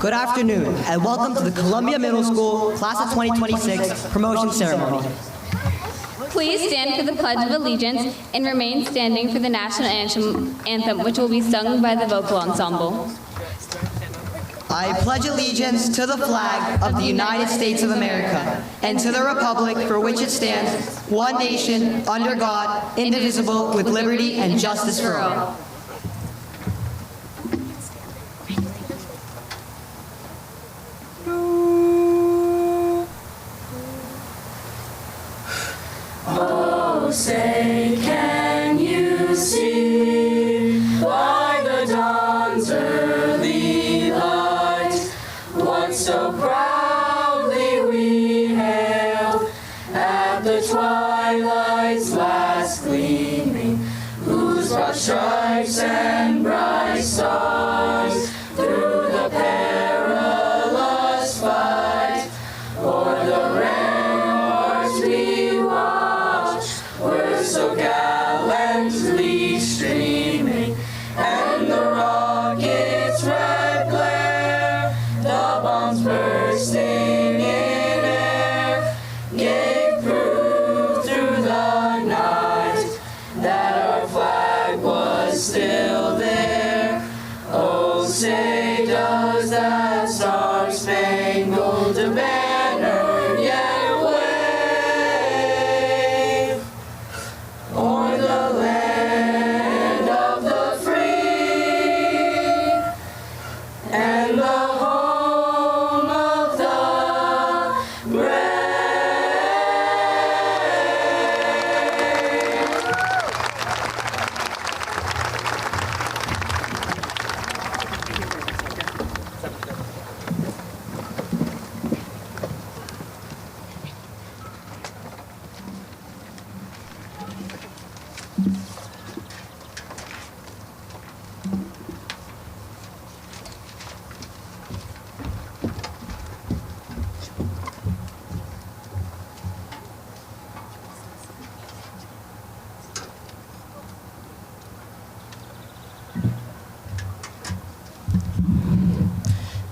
Good afternoon, and welcome to the Columbia Middle School Class of 2026 promotion ceremony. Please stand for the Pledge of Allegiance and remain standing for the national anthem, which will be sung by the vocal ensemble. I pledge allegiance to the flag of the United States of America and to the republic for which it stands, one nation, under God, indivisible, with liberty and justice for all. Oh, say, can you see by the dawn's early light what so proudly we hailed at the twilight's last gleaming, whose broad stripes and bright stars through the perilous fight o'er the ramparts we watched were so gallantly streaming, and the rocket's red glare, the bombs bursting in air, gave proof through the night that our flag was still there. Oh, say does that star-spangled banner yet wave o'er the land of the free and the home of the brave?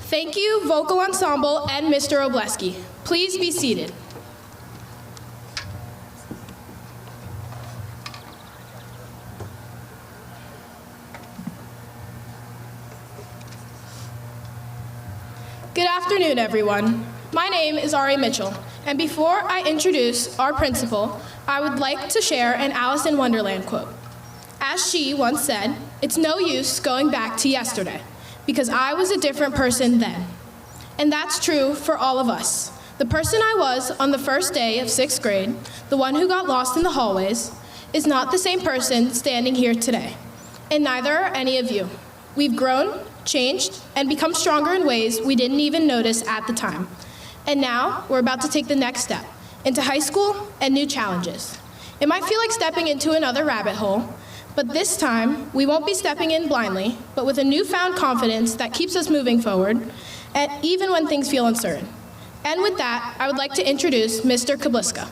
Thank you, Vocal Ensemble and Mr. Obleski. Please be seated. Good afternoon, everyone. My name is Ari Mitchell, and before I introduce our principal, I would like to share an Alice in Wonderland quote. As she once said, "It's no use going back to yesterday, because I was a different person then." And that's true for all of us. The person I was on the first day of 6th grade, the one who got lost in the hallways, is not the same person standing here today. And neither are any of you. We've grown, changed, and become stronger in ways we didn't even notice at the time. And now we're about to take the next step into high school and new challenges. It might feel like stepping into another rabbit hole, but this time, we won't be stepping in blindly, but with a newfound confidence that keeps us moving forward, and even when things feel uncertain. And with that, I would like to introduce Mr. Kabliska.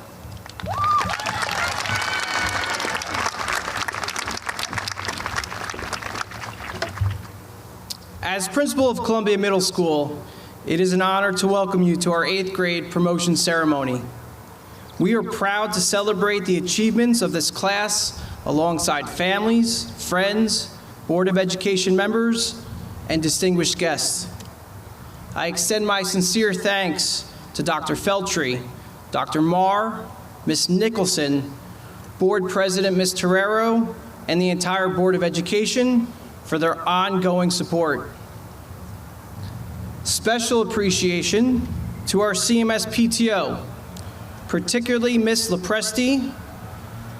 As principal of Columbia Middle School, it is an honor to welcome you to our 8th grade promotion ceremony. We are proud to celebrate the achievements of this class alongside families, friends, Board of Education members, and distinguished guests. I extend my sincere thanks to Dr. Feltry, Dr. Marr, Ms. Nicholson, Board President Ms. Torero, and the entire Board of Education for their ongoing support. Special appreciation to our CMS PTO, particularly Ms. Lopresti,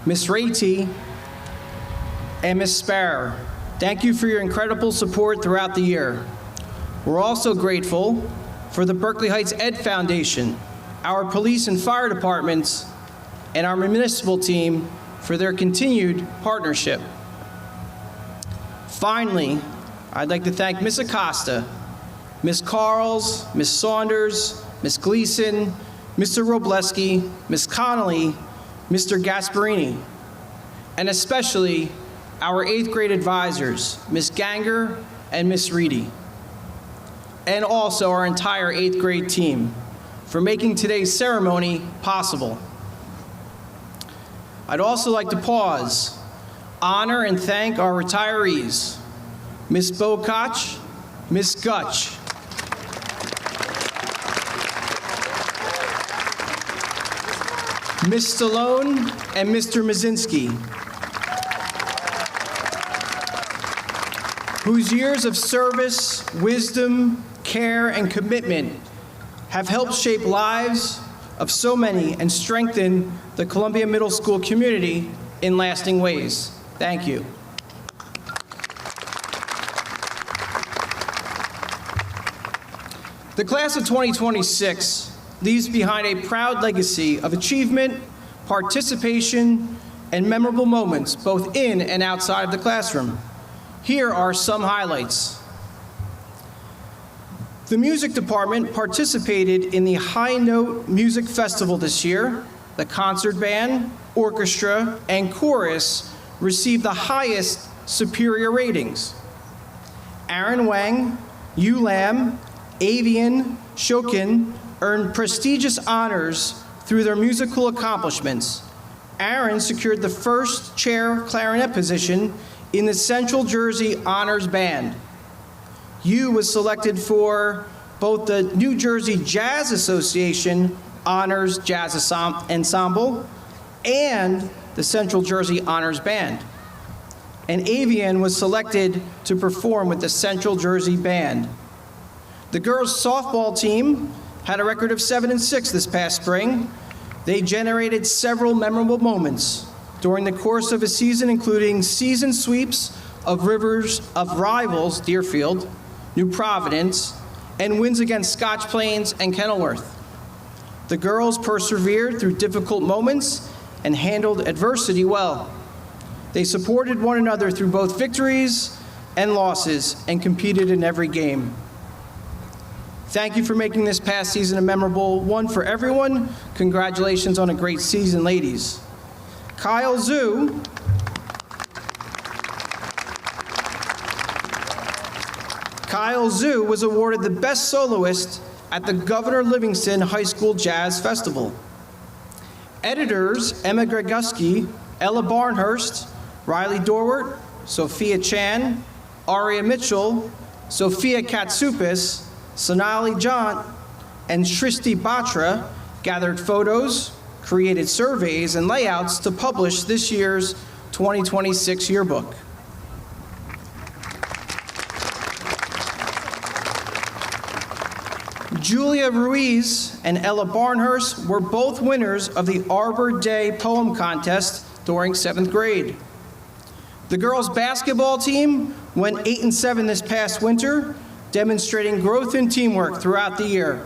Ms. Raty, and Ms. Sparrow. Thank you for your incredible support throughout the year. We're also grateful for the Berkeley Heights Ed Foundation, our police and fire departments, and our municipal team for their continued partnership. Finally, I'd like to thank Ms. Acosta, Ms. Carls, Ms. Saunders, Ms. Gleason, Mr. Robleski, Ms. Connolly, Mr. Gasparini, and especially our 8th grade advisors, Ms. Ganger and Ms. Reedy. and also our entire 8th grade team for making today's ceremony possible. I'd also like to pause, honor, and thank our retirees, Ms. Bokach, Ms. Gutch, Ms. Stallone, and Mr. Mazinski, whose years of service, wisdom, care, and commitment have helped shape lives of so many and strengthen the Columbia Middle School community in lasting ways. Thank you. The class of 2026 leaves behind a proud legacy of achievement, participation, and memorable moments both in and outside of the classroom. Here are some highlights. The music department participated in the High Note Music Festival this year. The concert band, orchestra, and chorus received the highest superior ratings. Aaron Wang, Yu Lam, Avian, Shokin earned prestigious honors through their musical accomplishments. Aaron secured the first chair clarinet position in the Central Jersey Honors Band. Yu was selected for both the New Jersey Jazz Association Honors Jazz Ensemble and the Central Jersey Honors Band. And Avian was selected to perform with the Central Jersey Band. The girls' softball team had a record of 7-6 this past spring. They generated several memorable moments during the course of a season, including season sweeps of rivals Deerfield, New Providence, and wins against Scotch Plains and Kenilworth. The girls persevered through difficult moments and handled adversity well. They supported one another through both victories and losses and competed in every game. Thank you for making this past season a memorable one for everyone. Congratulations on a great season, ladies. Kyle Zhu was awarded the Best Soloist at the Governor Livingston High School Jazz Festival. Editors Emma Greguski, Ella Barnhurst, Riley Dorwart, Sophia Chan, Aria Mitchell, Sophia Katsoupas, Sonali Jant, and Shristi Batra gathered photos, created surveys, and layouts to publish this year's 2026 yearbook. Julia Ruiz and Ella Barnhurst were both winners of the Arbor Day Poem Contest during 7th grade. The girls' basketball team went 8-7 this past winter, demonstrating growth in teamwork throughout the year.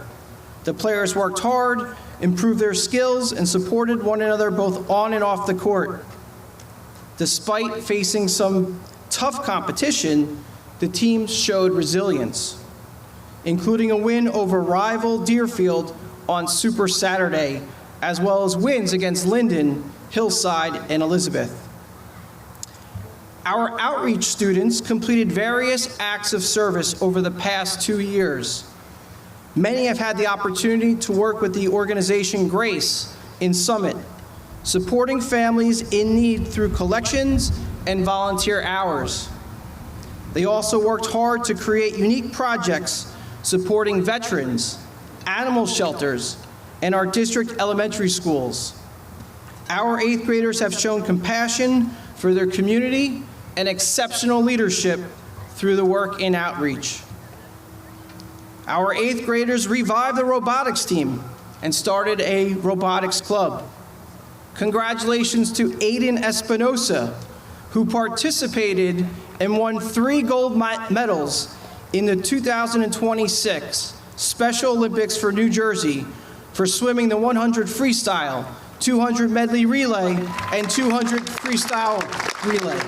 The players worked hard, improved their skills, and supported one another both on and off the court. Despite facing some tough competition, the team showed resilience, including a win over rival Deerfield on Super Saturday, as well as wins against Linden, Hillside, and Elizabeth. Our outreach students completed various acts of service over the past 2 years. Many have had the opportunity to work with the organization Grace in Summit, supporting families in need through collections and volunteer hours. They also worked hard to create unique projects supporting veterans, animal shelters, and our district elementary schools. Our 8th graders have shown compassion for their community and exceptional leadership through the work in outreach. Our 8th graders revived the robotics team and started a robotics club. Congratulations to Aiden Espinosa, who participated and won 3 gold medals in the 2026 Special Olympics for New Jersey for swimming the 100 freestyle, 200 medley relay, and 200 freestyle relay.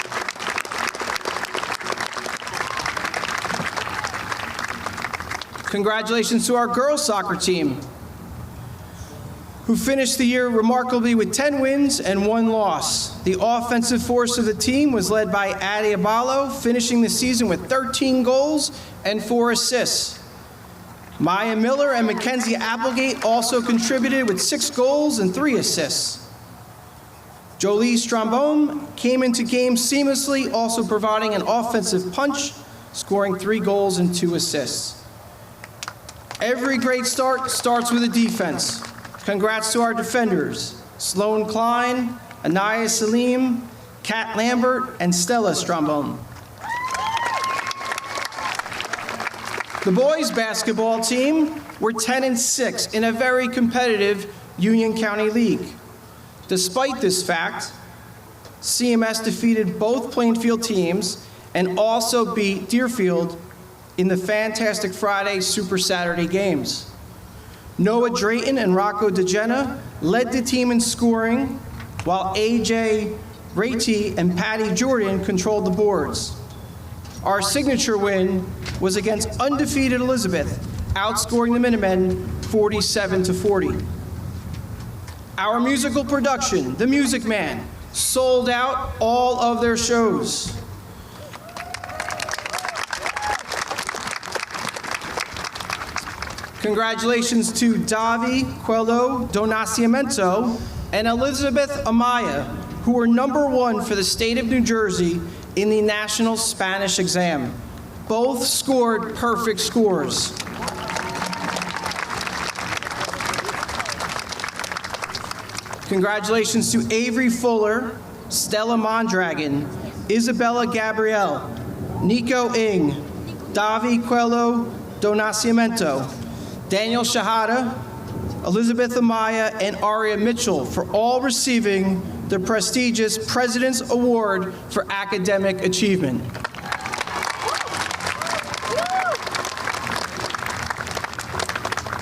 Congratulations to our girls' soccer team, who finished the year remarkably with 10 wins and 1 loss. The offensive force of the team was led by Addie Abalo, finishing the season with 13 goals and 4 assists. Maya Miller and Mackenzie Applegate also contributed with 6 goals and 3 assists. Jolie Strombone came into games seamlessly, also providing an offensive punch, scoring 3 goals and 2 assists. Every great start starts with a defense. Congrats to our defenders, Sloan Klein, Anaya Salim, Kat Lambert, and Stella Strombone. The boys' basketball team were 10-6 in a very competitive Union County League. Despite this fact, CMS defeated both Plainfield teams and also beat Deerfield in the Fantastic Friday Super Saturday games. Noah Drayton and Rocco DeGenna led the team in scoring, while AJ Rati and Patty Jordan controlled the boards. Our signature win was against undefeated Elizabeth, outscoring the Minutemen 47-40. Our musical production, The Music Man, sold out all of their shows. Congratulations to Davi Quello do Nascimento and Elizabeth Amaya, who were #1 for the state of New Jersey in the National Spanish Exam. Both scored perfect scores. Congratulations to Avery Fuller, Stella Mondragon, Isabella Gabrielle, Nico Ing, Davi Quello do Nascimento, Daniel Shahada, Elizabeth Amaya, and Aria Mitchell for all receiving the prestigious President's Award for Academic Achievement.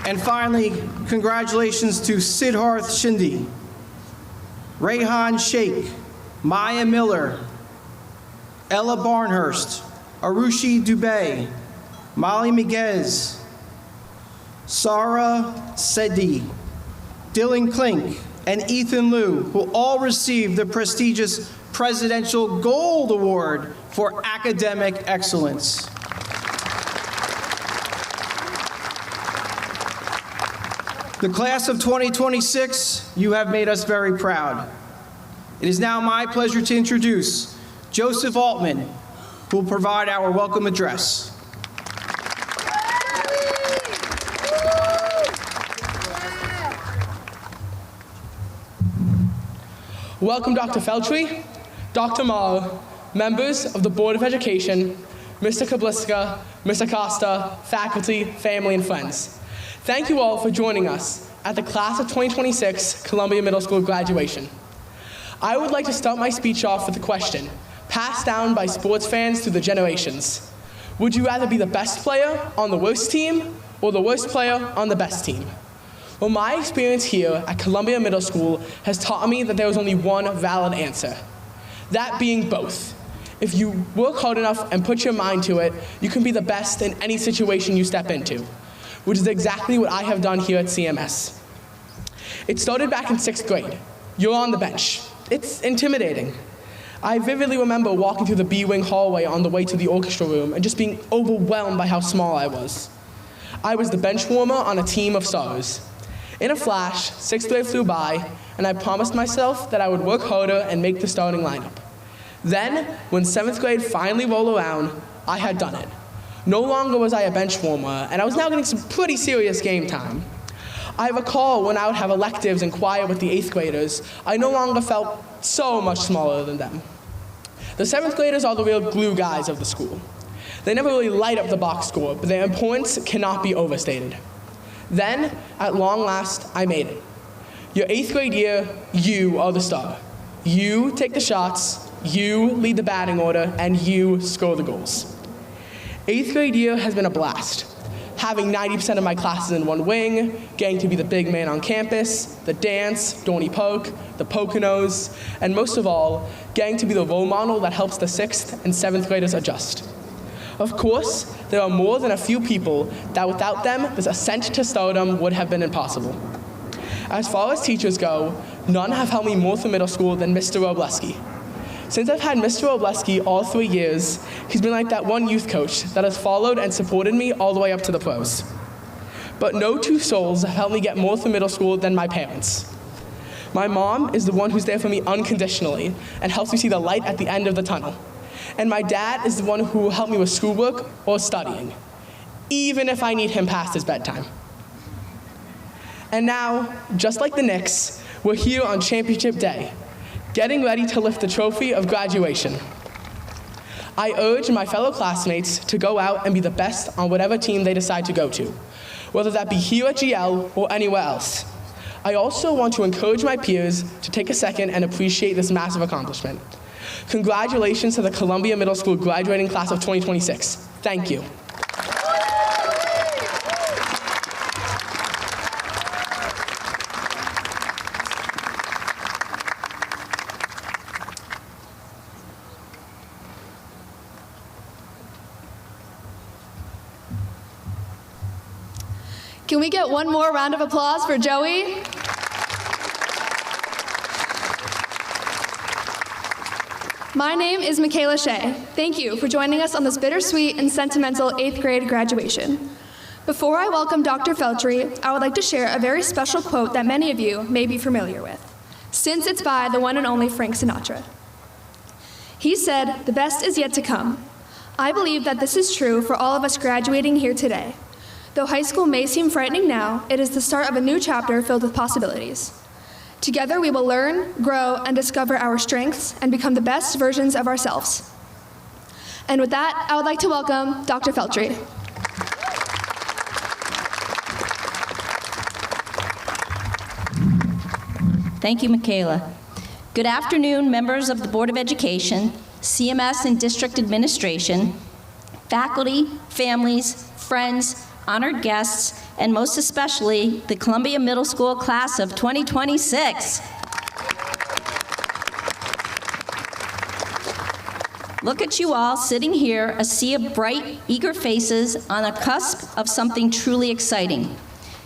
And finally, congratulations to Siddharth Shinde, Rayhan Sheikh, Maya Miller, Ella Barnhurst, Arushi Dubey, Molly Miguez, Sarah Sedi, Dylan Klink, and Ethan Liu, who all received the prestigious Presidential Gold Award for Academic Excellence. The class of 2026, you have made us very proud. It is now my pleasure to introduce Joseph Altman, who will provide our welcome address. Welcome, Dr. Feltry, Dr. Marr, members of the Board of Education, Mr. Kabliska, Mr. Costa, faculty, family, and friends. Thank you all for joining us at the Class of 2026 Columbia Middle School graduation. I would like to start my speech off with a question, passed down by sports fans through the generations. Would you rather be the best player on the worst team or the worst player on the best team? Well, my experience here at Columbia Middle School has taught me that there is only one valid answer, that being both. If you work hard enough and put your mind to it, you can be the best in any situation you step into, which is exactly what I have done here at CMS. It started back in 6th grade. You're on the bench. It's intimidating. I vividly remember walking through the B-wing hallway on the way to the orchestra room and just being overwhelmed by how small I was. I was the bench warmer on a team of stars. In a flash, 6th grade flew by, and I promised myself that I would work harder and make the starting lineup. Then, when 7th grade finally rolled around, I had done it. No longer was I a bench warmer, and I was now getting some pretty serious game time. I recall when I would have electives and choir with the 8th graders, I no longer felt so much smaller than them. The 7th graders are the real glue guys of the school. They never really light up the box score, but their importance cannot be overstated. Then, at long last, I made it. Your 8th grade year, you are the star. You take the shots, you lead the batting order, and you score the goals. 8th grade year has been a blast. Having 90% of my classes in one wing, getting to be the big man on campus, the dance, Dorney Poke, the Poconos, and most of all, getting to be the role model that helps the 6th and 7th graders adjust. Of course, there are more than a few people that without them, this ascent to stardom would have been impossible. As far as teachers go, none have helped me more through middle school than Mr. Robleski. Since I've had Mr. Robleski all 3 years, he's been like that one youth coach that has followed and supported me all the way up to the pros. but no two souls have helped me get more through middle school than my parents. My mom is the one who's there for me unconditionally and helps me see the light at the end of the tunnel. And my dad is the one who will help me with schoolwork or studying, even if I need him past his bedtime. And now, just like the Knicks, we're here on championship day, getting ready to lift the trophy of graduation. I urge my fellow classmates to go out and be the best on whatever team they decide to go to, whether that be here at GL or anywhere else. I also want to encourage my peers to take a second and appreciate this massive accomplishment. Congratulations to the Columbia Middle School graduating class of 2026. Thank you. Can we get one more round of applause for Joey? My name is Michaela Shea. Thank you for joining us on this bittersweet and sentimental 8th grade graduation. Before I welcome Dr. Feltry, I would like to share a very special quote that many of you may be familiar with, since it's by the one and only Frank Sinatra. He said, "The best is yet to come." I believe that this is true for all of us graduating here today. Though high school may seem frightening now, it is the start of a new chapter filled with possibilities. Together we will learn, grow, and discover our strengths and become the best versions of ourselves. And with that, I would like to welcome Dr. Feltry. Thank you, Michaela. Good afternoon, members of the Board of Education, CMS and District Administration, faculty, families, friends, honored guests, and most especially the Columbia Middle School class of 2026. Look at you all sitting here, a sea of bright, eager faces on a cusp of something truly exciting.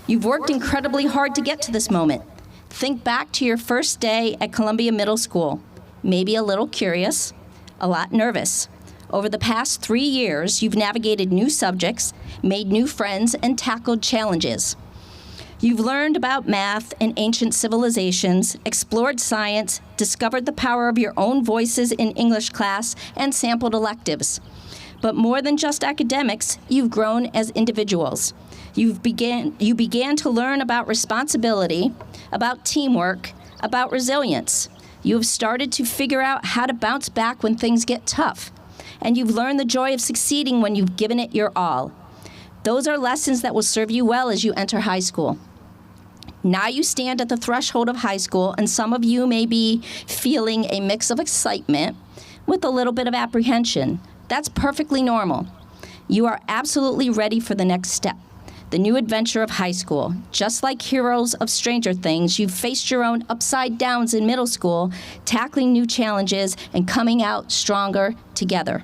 You've worked incredibly hard to get to this moment. Think back to your first day at Columbia Middle School. Maybe a little curious, a lot nervous. Over the past 3 years, you've navigated new subjects, made new friends, and tackled challenges. You've learned about math and ancient civilizations, explored science, discovered the power of your own voices in English class, and sampled electives. But more than just academics, you've grown as individuals. You began to learn about responsibility, about teamwork, about resilience. You have started to figure out how to bounce back when things get tough. And you've learned the joy of succeeding when you've given it your all. Those are lessons that will serve you well as you enter high school. Now you stand at the threshold of high school, and some of you may be feeling a mix of excitement with a little bit of apprehension. That's perfectly normal. You are absolutely ready for the next step, the new adventure of high school. Just like heroes of Stranger Things, you've faced your own upside downs in middle school, tackling new challenges and coming out stronger together.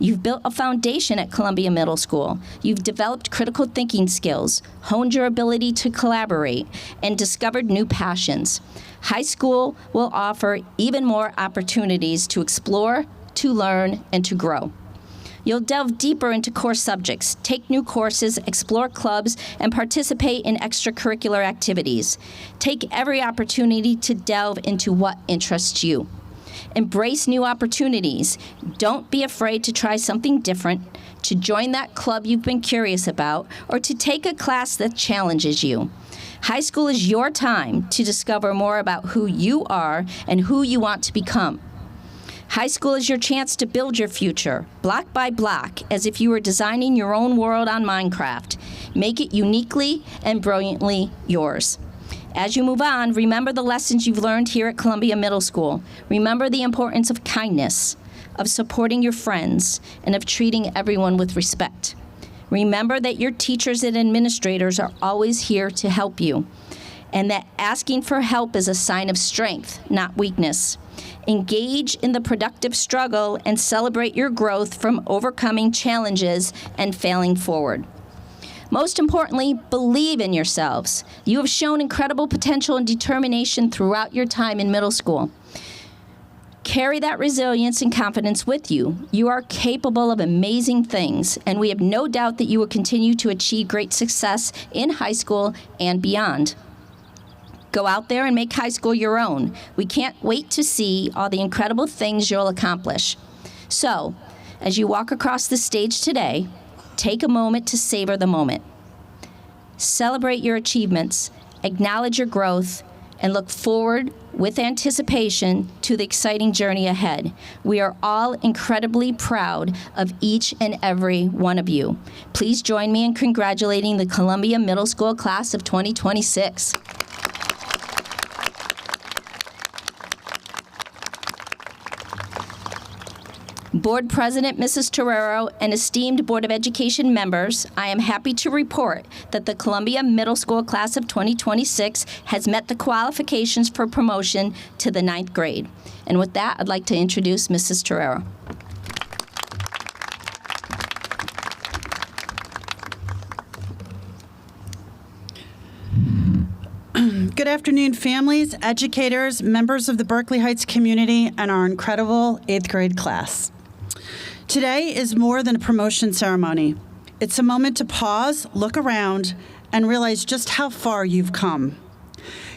You've built a foundation at Columbia Middle School. You've developed critical thinking skills, honed your ability to collaborate, and discovered new passions. High school will offer even more opportunities to explore, to learn, and to grow. You'll delve deeper into core subjects, take new courses, explore clubs, and participate in extracurricular activities. Take every opportunity to delve into what interests you. Embrace new opportunities. Don't be afraid to try something different, to join that club you've been curious about, or to take a class that challenges you. High school is your time to discover more about who you are and who you want to become. High school is your chance to build your future, block by block, as if you were designing your own world on Minecraft. Make it uniquely and brilliantly yours. As you move on, remember the lessons you've learned here at Columbia Middle School. Remember the importance of kindness, of supporting your friends, and of treating everyone with respect. Remember that your teachers and administrators are always here to help you, and that asking for help is a sign of strength, not weakness. Engage in the productive struggle and celebrate your growth from overcoming challenges and failing forward. Most importantly, believe in yourselves. You have shown incredible potential and determination throughout your time in middle school. Carry that resilience and confidence with you. You are capable of amazing things, and we have no doubt that you will continue to achieve great success in high school and beyond. Go out there and make high school your own. We can't wait to see all the incredible things you'll accomplish. So, as you walk across the stage today, take a moment to savor the moment. Celebrate your achievements, acknowledge your growth, and look forward with anticipation to the exciting journey ahead. We are all incredibly proud of each and every one of you. Please join me in congratulating the Columbia Middle School class of 2026. Board President Mrs. Torero and esteemed Board of Education members, I am happy to report that the Columbia Middle School class of 2026 has met the qualifications for promotion to the 9th grade. And with that, I'd like to introduce Mrs. Torero. Good afternoon, families, educators, members of the Berkeley Heights community, and our incredible 8th grade class. Today is more than a promotion ceremony. It's a moment to pause, look around, and realize just how far you've come.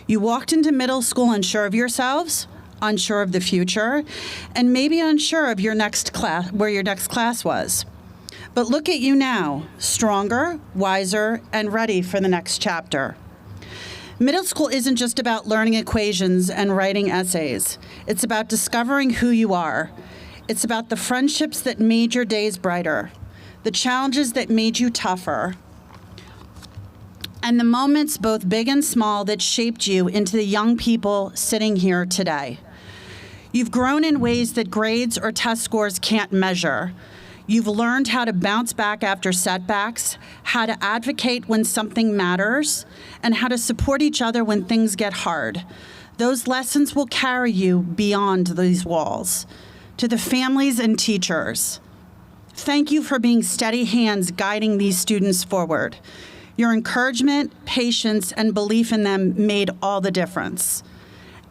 You walked into middle school unsure of yourselves, unsure of the future, and maybe unsure of your next class, where your next class was. But look at you now, stronger, wiser, and ready for the next chapter. Middle school isn't just about learning equations and writing essays. It's about discovering who you are. It's about the friendships that made your days brighter, the challenges that made you tougher, and the moments, both big and small, that shaped you into the young people sitting here today. You've grown in ways that grades or test scores can't measure. You've learned how to bounce back after setbacks, how to advocate when something matters, and how to support each other when things get hard. Those lessons will carry you beyond these walls. To the families and teachers, thank you for being steady hands guiding these students forward. Your encouragement, patience, and belief in them made all the difference.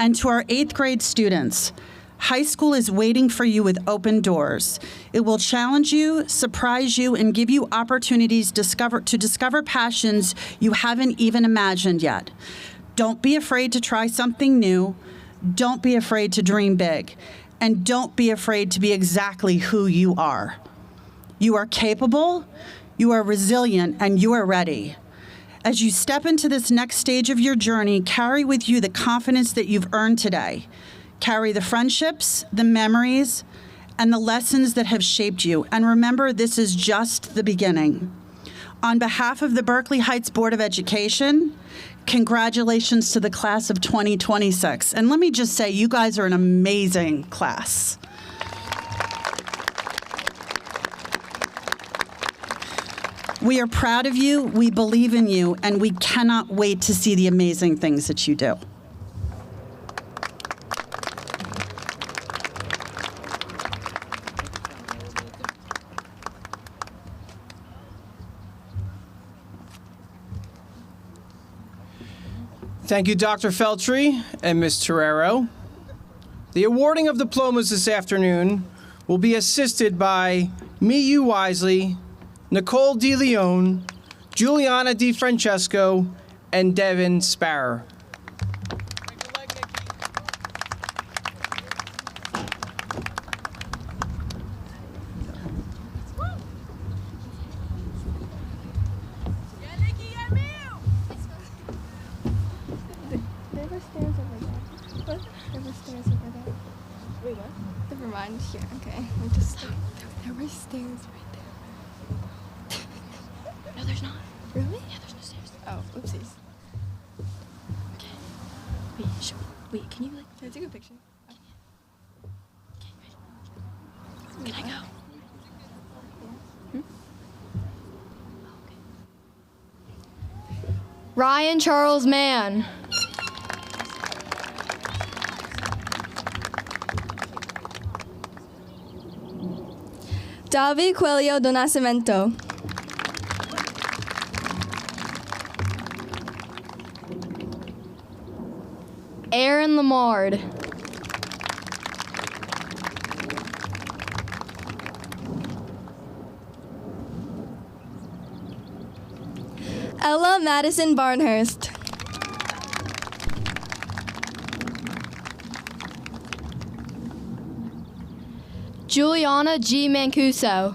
And to our 8th grade students, high school is waiting for you with open doors. It will challenge you, surprise you, and give you opportunities to discover passions you haven't even imagined yet. Don't be afraid to try something new. Don't be afraid to dream big. And don't be afraid to be exactly who you are. You are capable, you are resilient, and you are ready. As you step into this next stage of your journey, carry with you the confidence that you've earned today. Carry the friendships, the memories, and the lessons that have shaped you. And remember, this is just the beginning. On behalf of the Berkeley Heights Board of Education, congratulations to the class of 2026. And let me just say, you guys are an amazing class. We are proud of you, we believe in you, and we cannot wait to see the amazing things that you do. Thank you, Dr. Feltry and Ms. Torero. The awarding of diplomas this afternoon will be assisted by Miyu Wisely, Nicole DeLeon, Juliana DiFrancesco, and Devin Sparrow. Never mind. Here, okay. I'm just. There were stairs right there. No, there's not. Really? Yeah, there's no stairs. Oh, oopsies. Okay. Wait, can you can I take a picture? Okay, can I go? Ryan Charles Mann. Davi Coelho do Nascimento. Aaron Lamard. Ella Madison Barnhurst. Juliana G. Mancuso.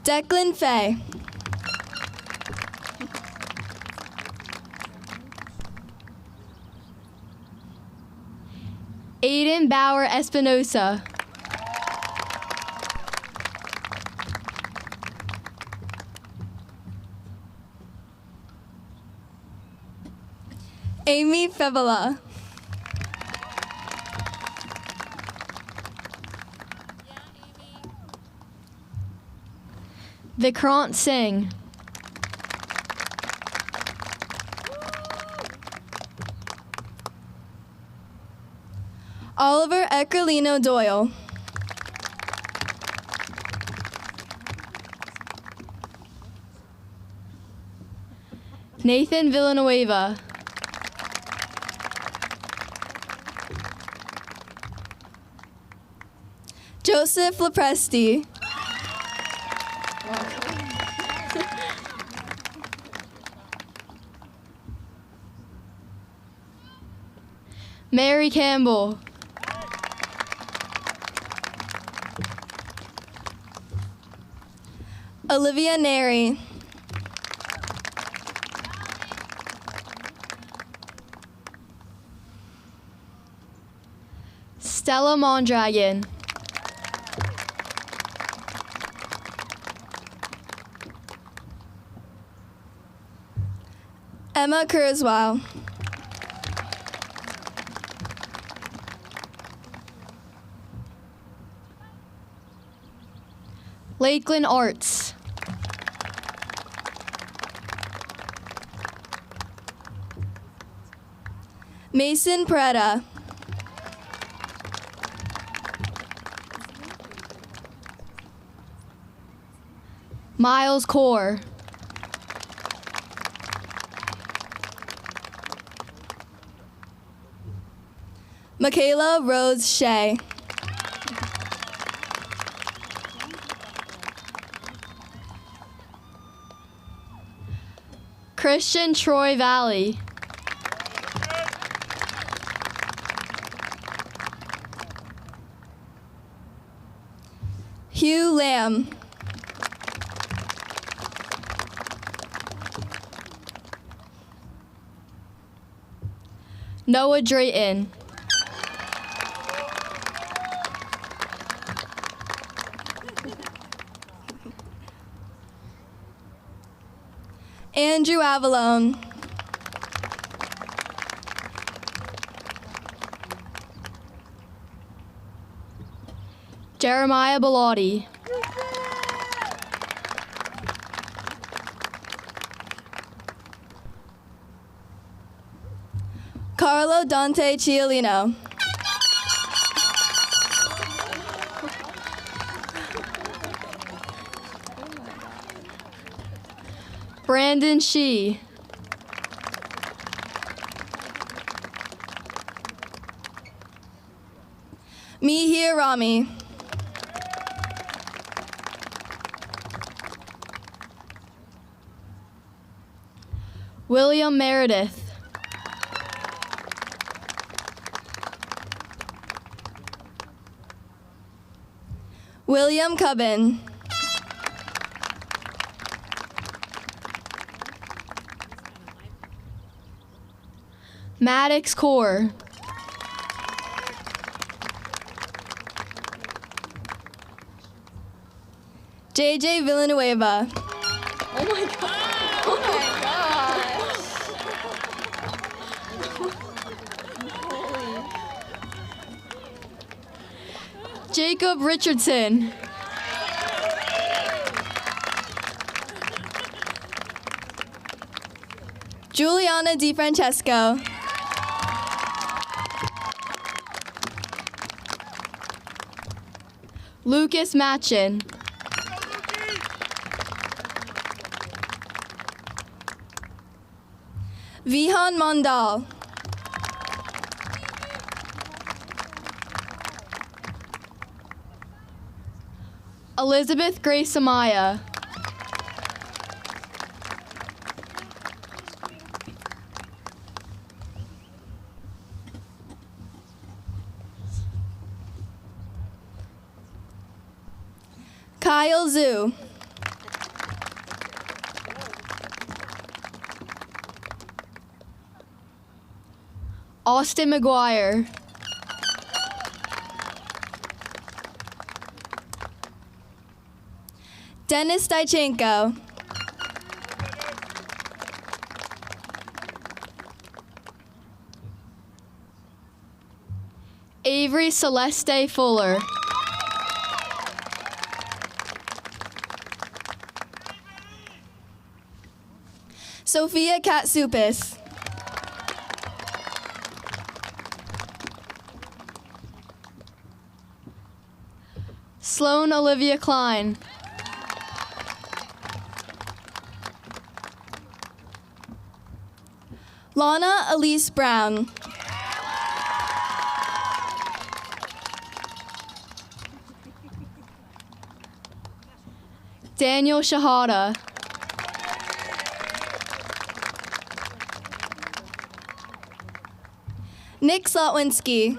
Declan Fay. Aiden Bauer Espinosa. Amy Fevela. Vikrant Singh. Oliver Eckerlino Doyle. Nathan Villanueva. Joseph Lepresti. Mary Campbell. Olivia Neri. Stella Mondragon. Emma Kurzweil. Lakeland Arts. Mason Preda. Miles Core. Michaela Rose Shea. Christian Troy Valley. Hugh Lamb. Noah Drayton. Andrew Avalone. Jeremiah Bellotti. Carlo Dante Cialino. Brandon Shee. Mihir Rami. William Meredith. William Cubbin. Maddox Core. JJ Villanueva. Oh my god. Oh my god. Jacob Richardson. Juliana DiFrancesco. Lucas Matchin. Vihan Mondal. Elizabeth Grace Amaya. Kyle Zhu. Austin McGuire. Dennis Dychenko. Avery Celeste Fuller. Sophia Katsoupas. Sloan Olivia Klein. Lana Elise Brown. Daniel Shahada. Nick Slotwinski.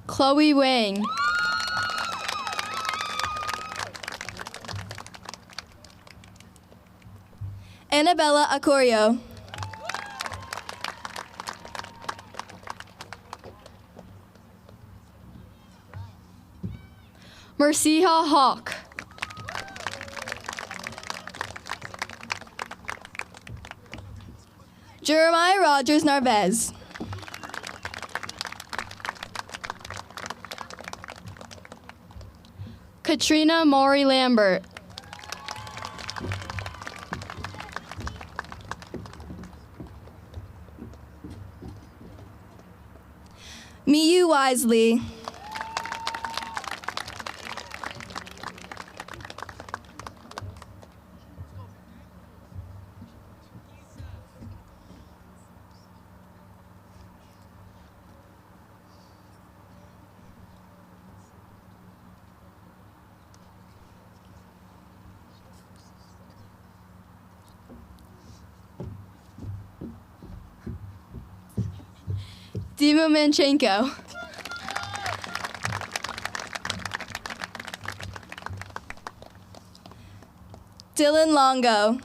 Chloe Wang. Annabella Acorio. Merciha Hawk. Jeremiah Rogers Narvez. Katrina Maury Lambert. Miyu Wisely. Dima Manchenko. Dylan Longo.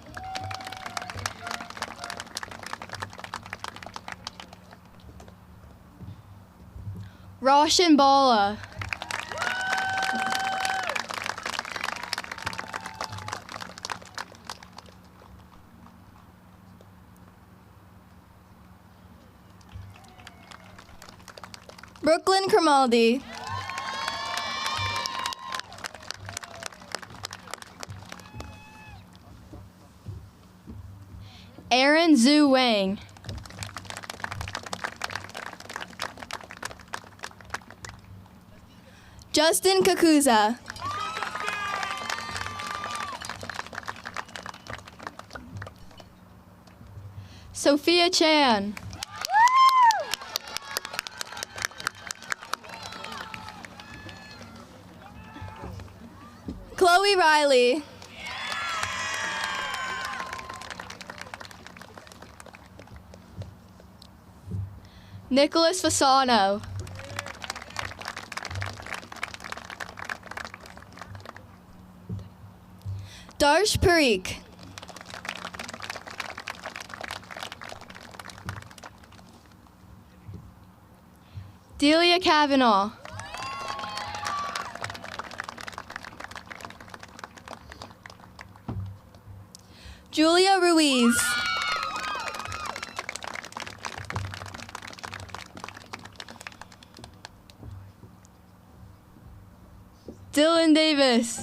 Roshan Bala. Brooklyn Cromaldi. Aaron Zhu Wang. Justin Kakuza. Sophia Chan. Chloe Riley. Nicholas Fasano. Darsh Parikh. Delia Kavanaugh. Julia Ruiz. Dylan Davis.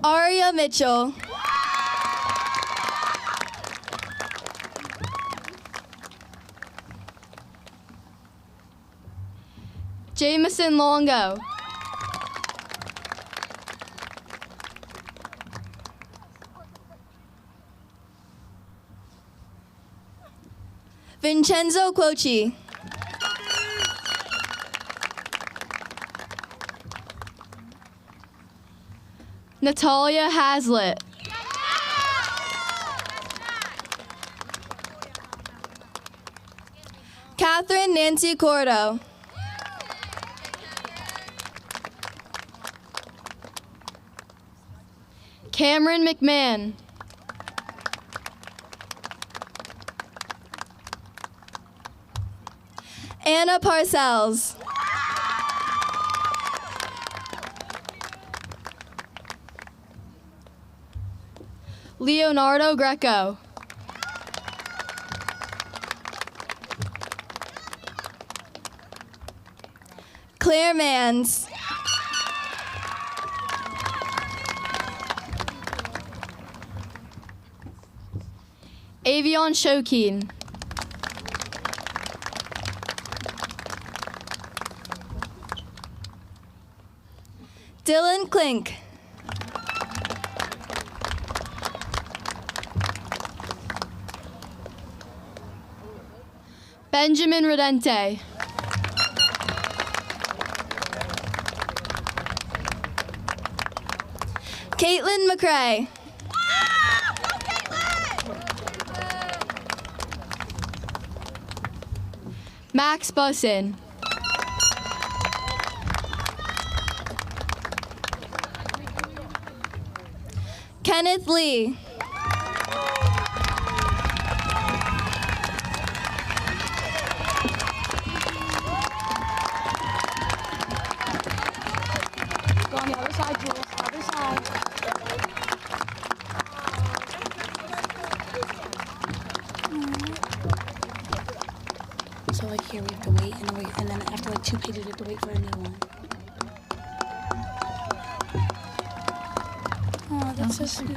Aria Mitchell. Jameson Longo. Vincenzo Quochi. Natalia Hazlitt. Catherine Nancy Cordo. Cameron McMahon. Anna Parcells. Leonardo Greco. Claire Mans. Avion Shokeen. Dylan Klink. Benjamin Redente. Caitlin McCrae. Max Bussin. Kenneth Lee. Go on the other side, Jules. Other side. So like here we have to wait and then after like 2 pages we have to wait for a new one. Oh, that's so sweet.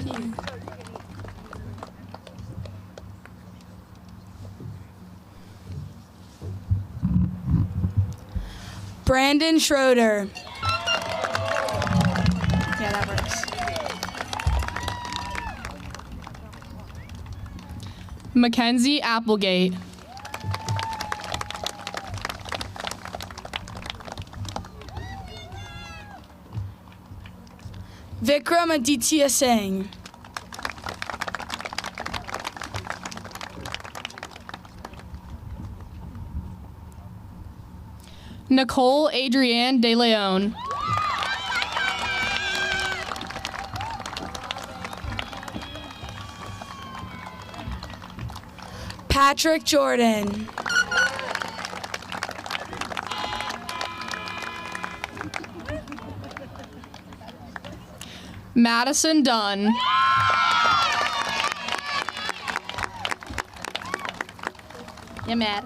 Brandon Schroeder. Yeah, that works. Mackenzie Applegate. Vikram Aditya Singh. Nicole Adrienne De Leon. Patrick Jordan. Madison Dunn. Yeah, Matt.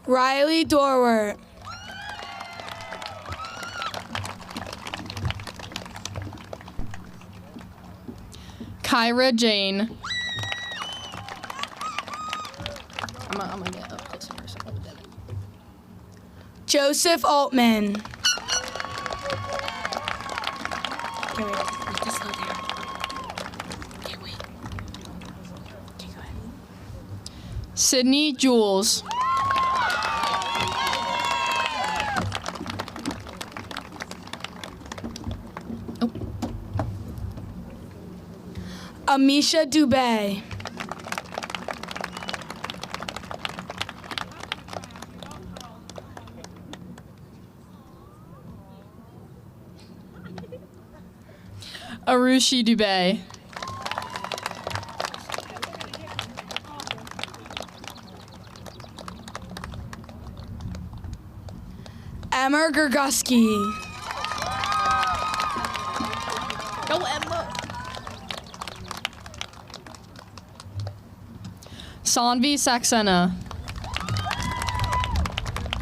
Riley Dorwart. Kyra Jane. I'm gonna get up close and personal with Devin. Joseph Altman. Okay, wait. We have to slow down. Okay, wait. Okay, go ahead. Sydney Jules. Amisha Dubé. Arushi Dubé. Emma Gergusky. Go Emma. Sanvi Saxena.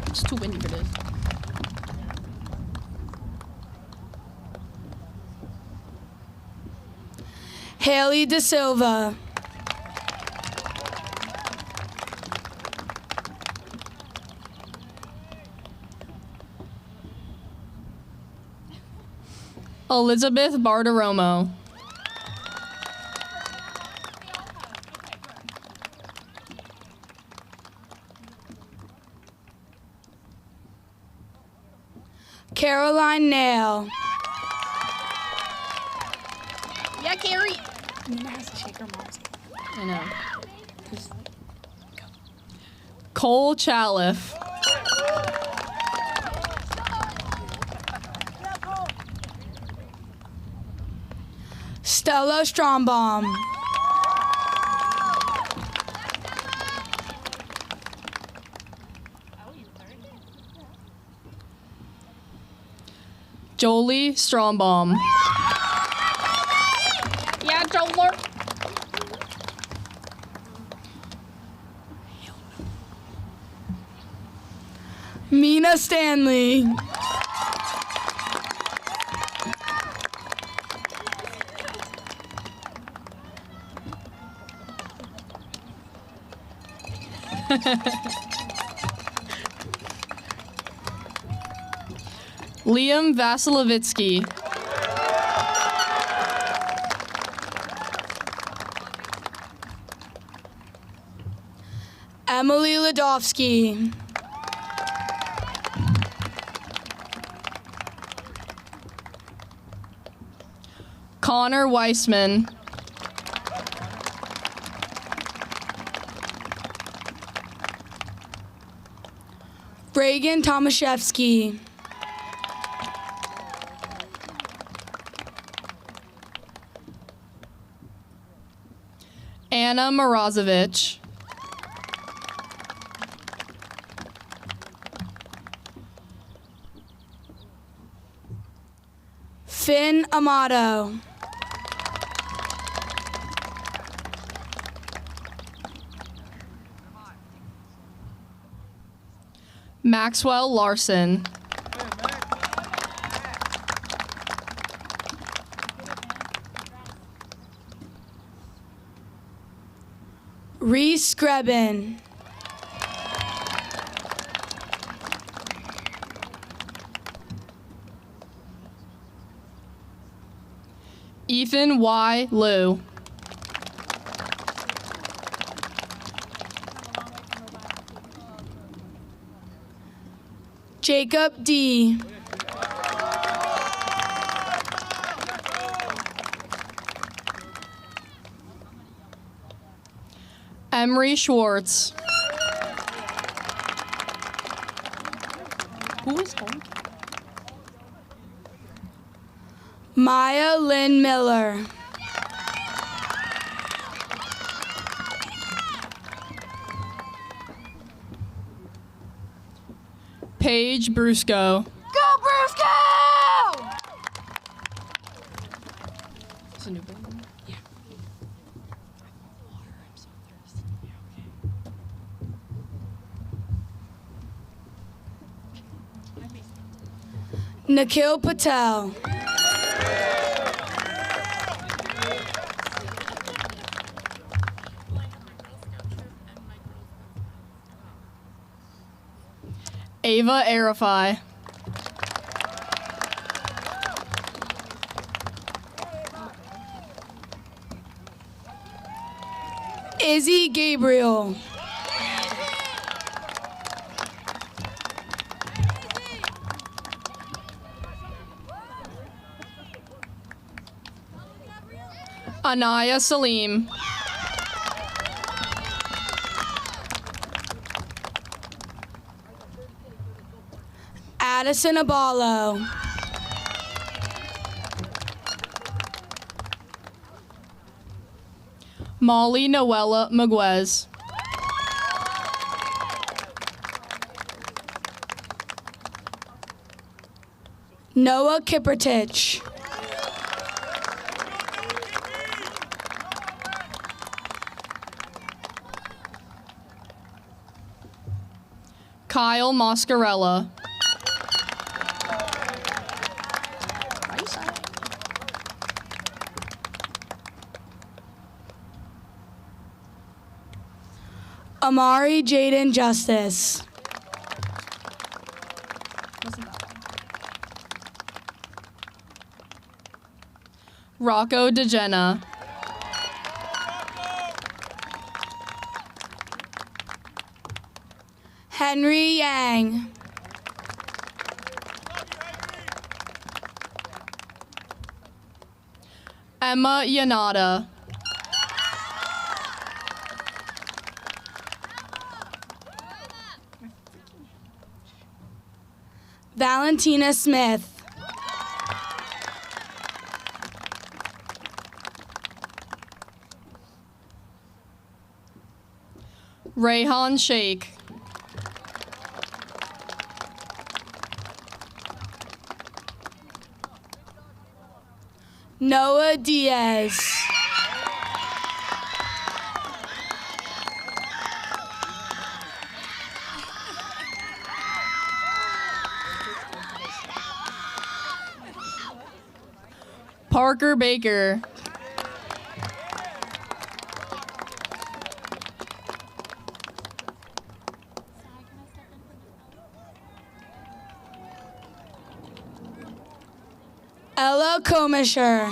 It's too windy for this. Haley De Silva. Elizabeth Bartiromo. Caroline Nail. Yeah, Carrie. Nina has to shake her mom's hand. I know. Cole Chaliff. Stella Strombaum. Jolie Strombaum. Yeah, Joler. Mina Stanley. Liam Vasilevitsky. Emily Ladovsky. Connor Weissman. Reagan Tomaszewski. Anna Morozovich. Finn Amato. Maxwell Larson. Reese Grebin. Ethan Y. Liu. Jacob D. Emery Schwartz. Who is home? Maya Lynn Miller. Paige Brusco. Go Brusco! It's a new building. Yeah. Nikhil Patel. Ava Arifai. Izzy Gabriel. Anaya Salim. Addison Abalo. Molly Noella Maguez. Noah Kiprotich. Kyle Moscarella. Amari Jaden Justice. Rocco DeGenna. Henry Yang. Emma Yanada. Valentina Smith. Rayhan Sheikh. Noah Diaz. Parker Baker. Ella Komisher.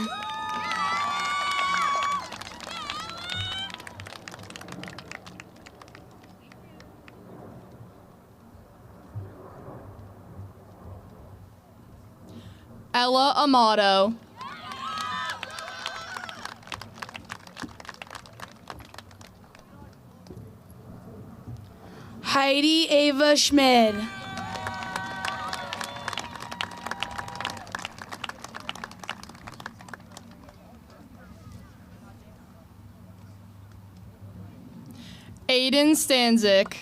Ella Amato. Heidi Ava Schmid. Aiden Stanzik.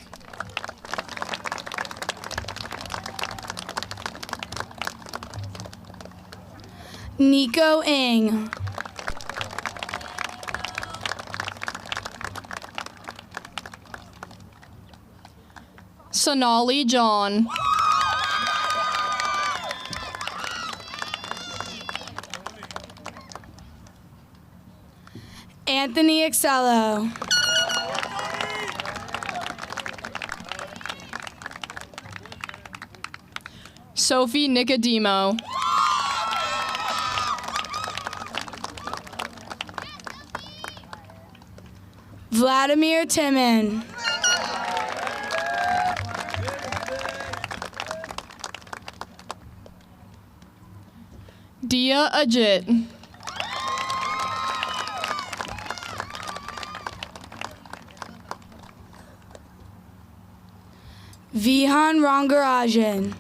Nico Ng. Sonali John. Anthony Excello. Sophie Nicodemo. Vladimir Timon. Dia Ajit. Vihan Rangarajan.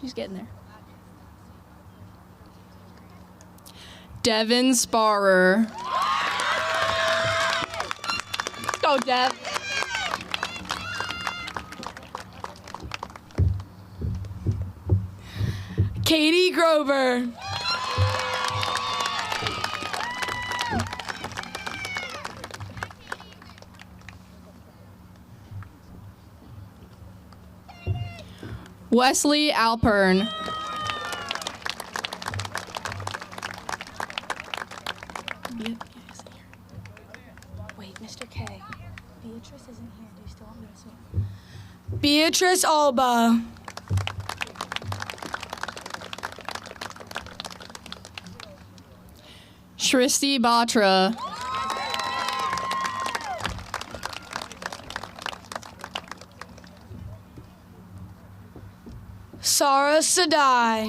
She's getting there. Devin Sparrer. Go, Dev. Katie Grover. Wesley Alpern. Wait, Mr. K. Beatrice isn't here. Do you still want me to say? Beatrice Alba. Shristi Batra. Sarah Sadai.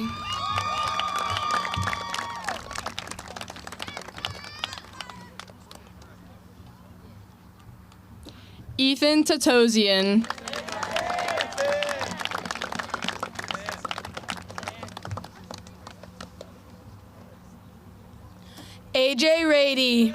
Ethan Tatosian. AJ Rady.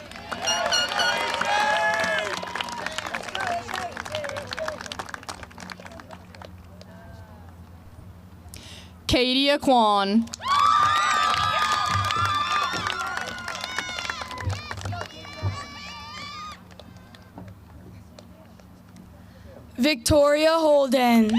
Katie Aquan. Victoria Holden.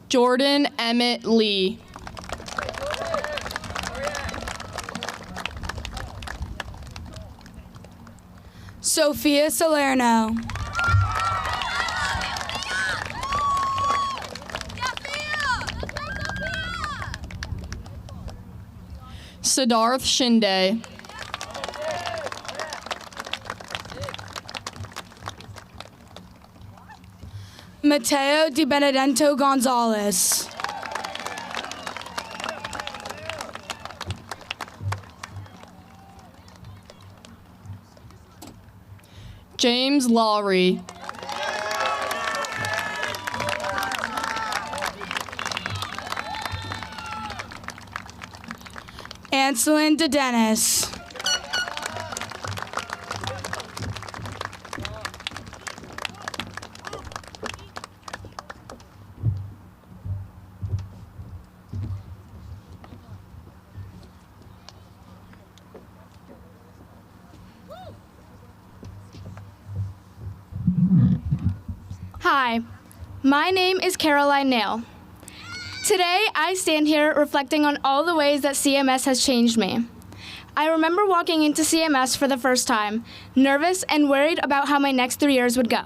Jordan Emmett Lee. Sophia Salerno. Siddharth Shinde. Mateo Di Benedetto Gonzalez. James Lowry. Anselin DeDennis. Hi, my name is Caroline Nail. Today, I stand here reflecting on all the ways that CMS has changed me. I remember walking into CMS for the first time, nervous and worried about how my next 3 years would go.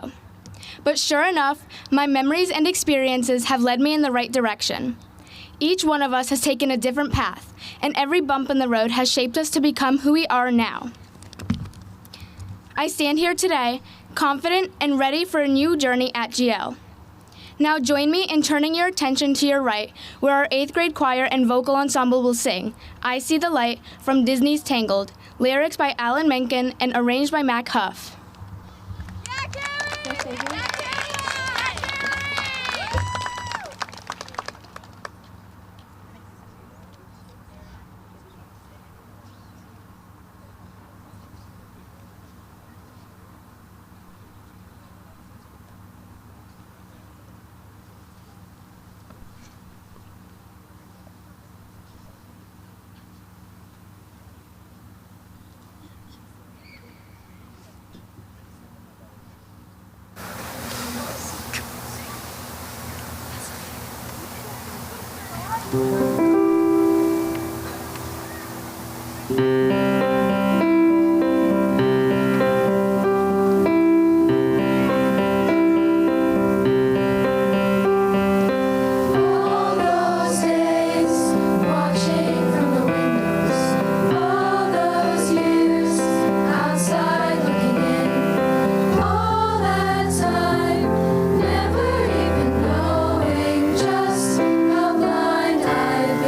But sure enough, my memories and experiences have led me in the right direction. Each one of us has taken a different path, and every bump in the road has shaped us to become who we are now. I stand here today, confident and ready for a new journey at GL. Now join me in turning your attention to your right, where our 8th grade choir and vocal ensemble will sing I See the Light from Disney's Tangled, lyrics by Alan Menken and arranged by Mac Huff. Never even knowing just how blind I've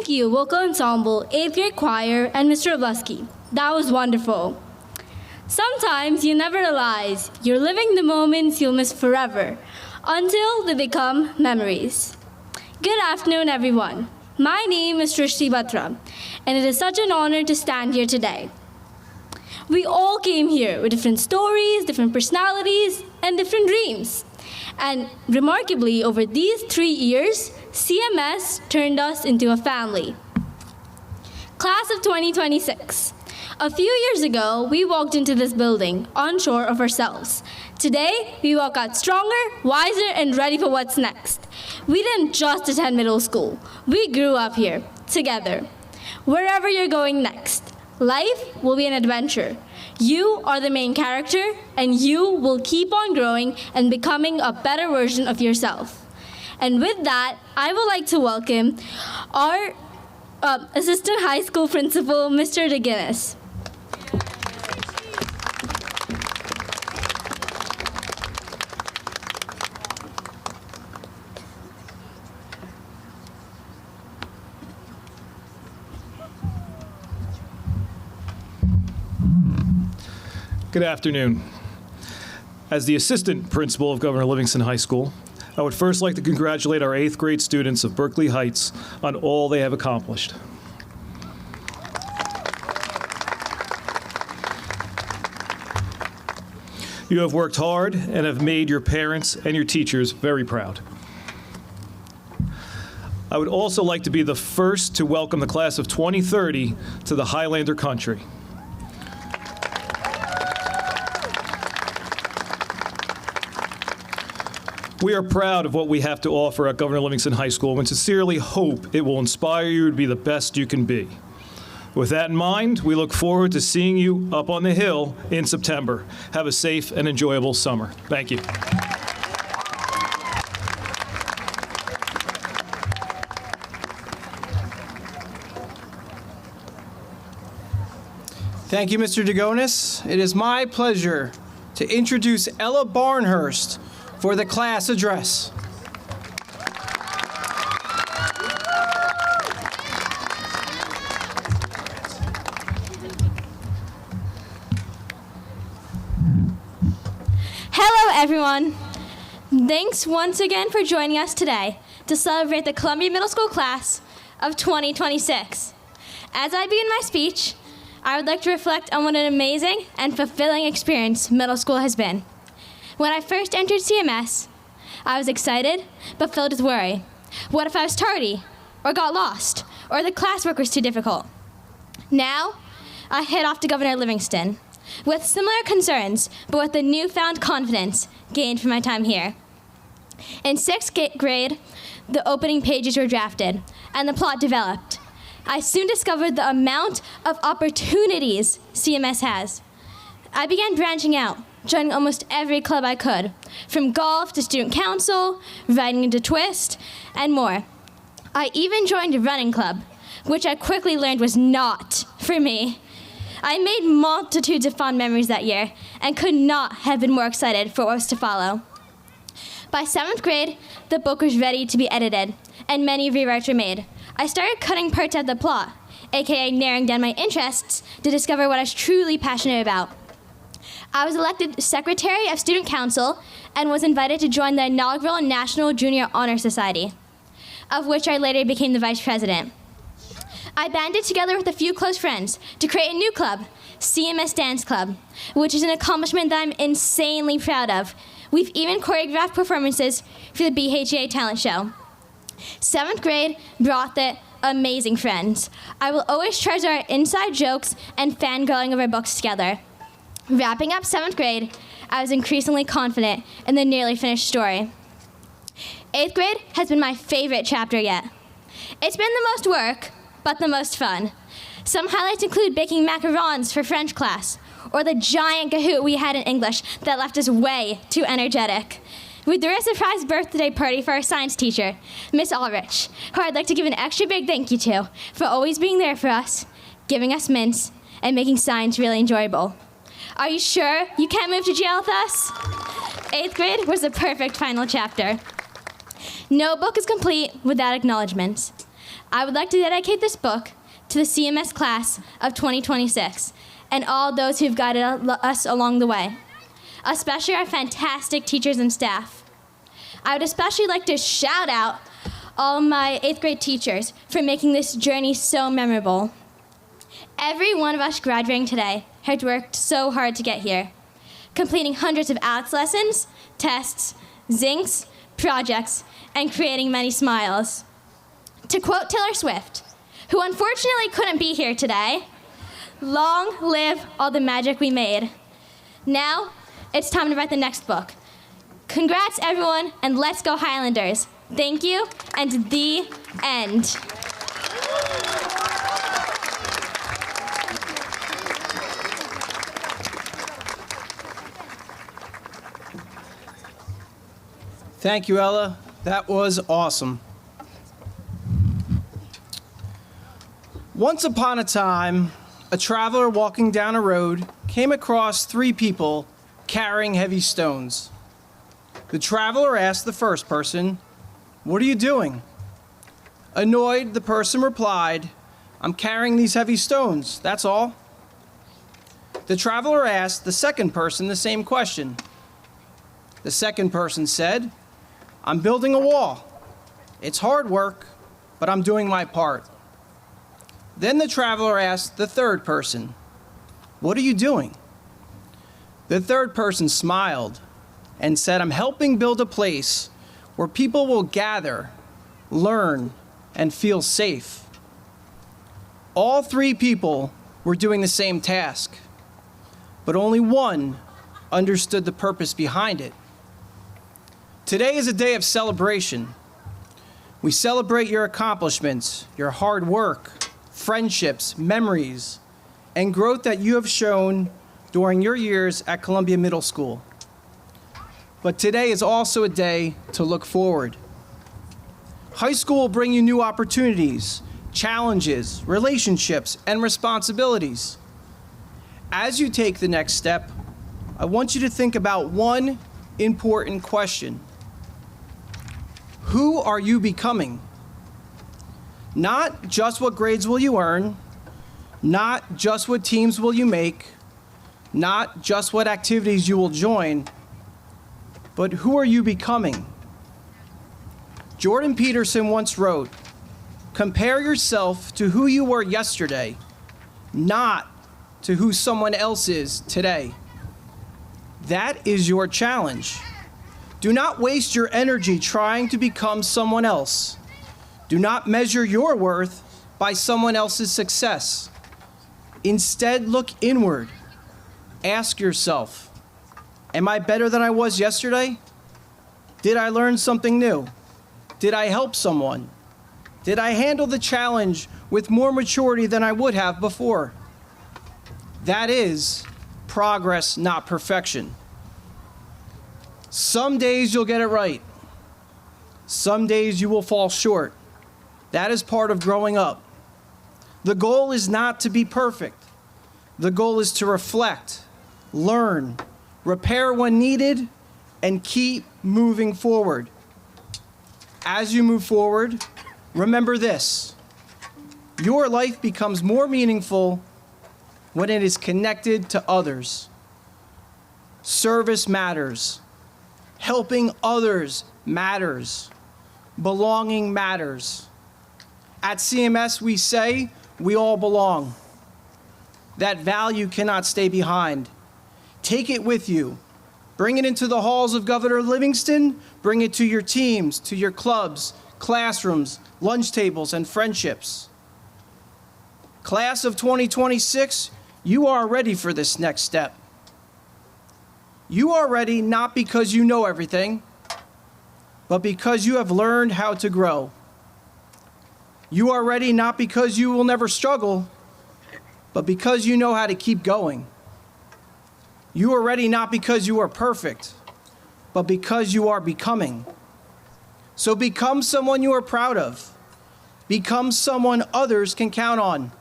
Thank you, vocal ensemble, 8th grade choir, and Mr. Oblusky. That was wonderful. Sometimes you never realize you're living the moments you'll miss forever until they become memories. Good afternoon, everyone. My name is Srishti Batra, and it is such an honor to stand here today. We all came here with different stories, different personalities, and different dreams. And remarkably, over these 3 years, CMS turned us into a family. Class of 2026. A few years ago, we walked into this building, unsure of ourselves. Today, we walk out stronger, wiser, and ready for what's next. We didn't just attend middle school. We grew up here, together. Wherever you're going next, life will be an adventure. You are the main character, and you will keep on growing and becoming a better version of yourself. And with that, I would like to welcome our Assistant High School Principal, Mr. DeGuinness. Good afternoon. As the assistant principal of Governor Livingston High School, I would first like to congratulate our 8th grade students of Berkeley Heights on all they have accomplished. You have worked hard and have made your parents and your teachers very proud. I would also like to be the first to welcome the class of 2030 to the Highlander country. We are proud of what we have to offer at Governor Livingston High School and sincerely hope it will inspire you to be the best you can be. With that in mind, we look forward to seeing you up on the Hill in September. Have a safe and enjoyable summer. Thank you. Thank you, Mr. DeGuinness. It is my pleasure to introduce Ella Barnhurst for the class address. Hello, everyone. Thanks once again for joining us today to celebrate the Columbia Middle School class of 2026. As I begin my speech, I would like to reflect on what an amazing and fulfilling experience middle school has been. When I first entered CMS, I was excited, but filled with worry. What if I was tardy, or got lost, or the classwork was too difficult? Now, I head off to Governor Livingston, with similar concerns, but with the newfound confidence gained from my time here. In 6th grade, the opening pages were drafted, and the plot developed. I soon discovered the amount of opportunities CMS has. I began branching out, joining almost every club I could, from golf to student council, writing into Twist, and more. I even joined a running club, which I quickly learned was not for me. I made multitudes of fond memories that year and could not have been more excited for what was to follow. By 7th grade, the book was ready to be edited, and many rewrites were made. I started cutting parts out of the plot, aka narrowing down my interests to discover what I was truly passionate about. I was elected Secretary of Student Council and was invited to join the inaugural National Junior Honor Society, of which I later became the Vice President. I banded together with a few close friends to create a new club, CMS Dance Club, which is an accomplishment that I'm insanely proud of. We've even choreographed performances for the BHA talent show. 7th grade brought the amazing friends. I will always treasure our inside jokes and fangirling of our books together. Wrapping up 7th grade, I was increasingly confident in the nearly finished story. 8th grade has been my favorite chapter yet. It's been the most work, but the most fun. Some highlights include baking macarons for French class, or the giant Kahoot we had in English that left us way too energetic. We threw a surprise birthday party for our science teacher, Miss Ulrich, who I'd like to give an extra big thank you to for always being there for us, giving us mints, and making science really enjoyable. Are you sure you can't move to jail with us? 8th grade was the perfect final chapter. No book is complete without acknowledgments. I would like to dedicate this book to the CMS class of 2026 and all those who've guided us along the way, especially our fantastic teachers and staff. I would especially like to shout out all my 8th grade teachers for making this journey so memorable. Every one of us graduating today has worked so hard to get here, completing hundreds of ALEKS lessons, tests, Zincs, projects, and creating many smiles. To quote Taylor Swift, who unfortunately couldn't be here today, "Long live all the magic we made." Now, it's time to write the next book. Congrats, everyone, and let's go Highlanders. Thank you, and the end. Thank you, Ella. That was awesome. Once upon a time, a traveler walking down a road came across 3 people carrying heavy stones. The traveler asked the first person, "What are you doing?" Annoyed, the person replied, "I'm carrying these heavy stones, that's all." The traveler asked the second person the same question. The second person said, "I'm building a wall. It's hard work, but I'm doing my part." Then the traveler asked the third person, "What are you doing?" The third person smiled and said, "I'm helping build a place where people will gather, learn, and feel safe." All 3 people were doing the same task, but only one understood the purpose behind it. Today is a day of celebration. We celebrate your accomplishments, your hard work, friendships, memories, and growth that you have shown during your years at Columbia Middle School. But today is also a day to look forward. High school will bring you new opportunities, challenges, relationships, and responsibilities. As you take the next step, I want you to think about one important question. Who are you becoming? Not just what grades will you earn, not just what teams will you make, not just what activities you will join, but who are you becoming? Jordan Peterson once wrote, "Compare yourself to who you were yesterday, not to who someone else is today." That is your challenge. Do not waste your energy trying to become someone else. Do not measure your worth by someone else's success. Instead, look inward. Ask yourself, am I better than I was yesterday? Did I learn something new? Did I help someone? Did I handle the challenge with more maturity than I would have before? That is progress, not perfection. Some days you'll get it right. Some days you will fall short. That is part of growing up. The goal is not to be perfect. The goal is to reflect, learn, repair when needed, and keep moving forward. As you move forward, remember this: your life becomes more meaningful when it is connected to others. Service matters. Helping others matters. Belonging matters. At CMS, we say we all belong. That value cannot stay behind. Take it with you. Bring it into the halls of Governor Livingston. Bring it to your teams, to your clubs, classrooms, lunch tables, and friendships. Class of 2026, you are ready for this next step. You are ready not because you know everything, but because you have learned how to grow. You are ready not because you will never struggle, but because you know how to keep going. You are ready not because you are perfect, but because you are becoming. So become someone you are proud of. Become someone others can count on.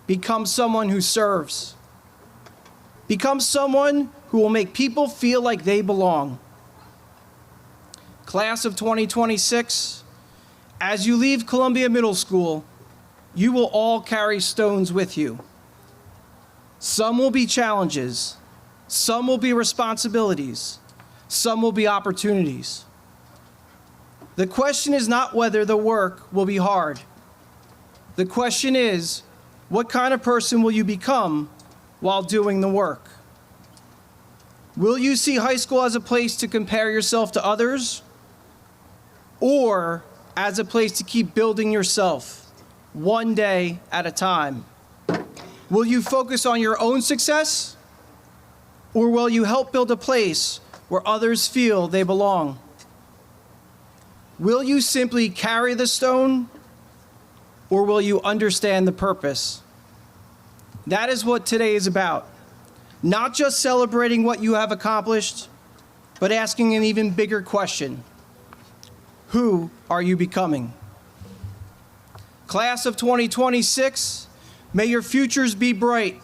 Become someone who serves. Become someone who will make people feel like they belong. Class of 2026, As you leave Columbia Middle School, you will all carry stones with you. Some will be challenges, some will be responsibilities, some will be opportunities. The question is not whether the work will be hard. The question is, what kind of person will you become while doing the work? Will you see high school as a place to compare yourself to others, or as a place to keep building yourself one day at a time? Will you focus on your own success, or will you help build a place where others feel they belong? Will you simply carry the stone, or will you understand the purpose? That is what today is about. Not just celebrating what you have accomplished, but asking an even bigger question. Who are you becoming? Class of 2026, may your futures be bright,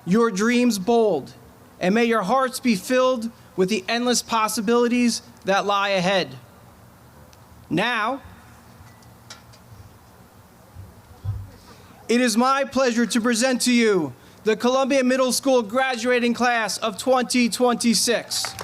your dreams bold, and may your hearts be filled with the endless possibilities that lie ahead. Now, it is my pleasure to present to you the Columbia Middle School graduating class of 2026.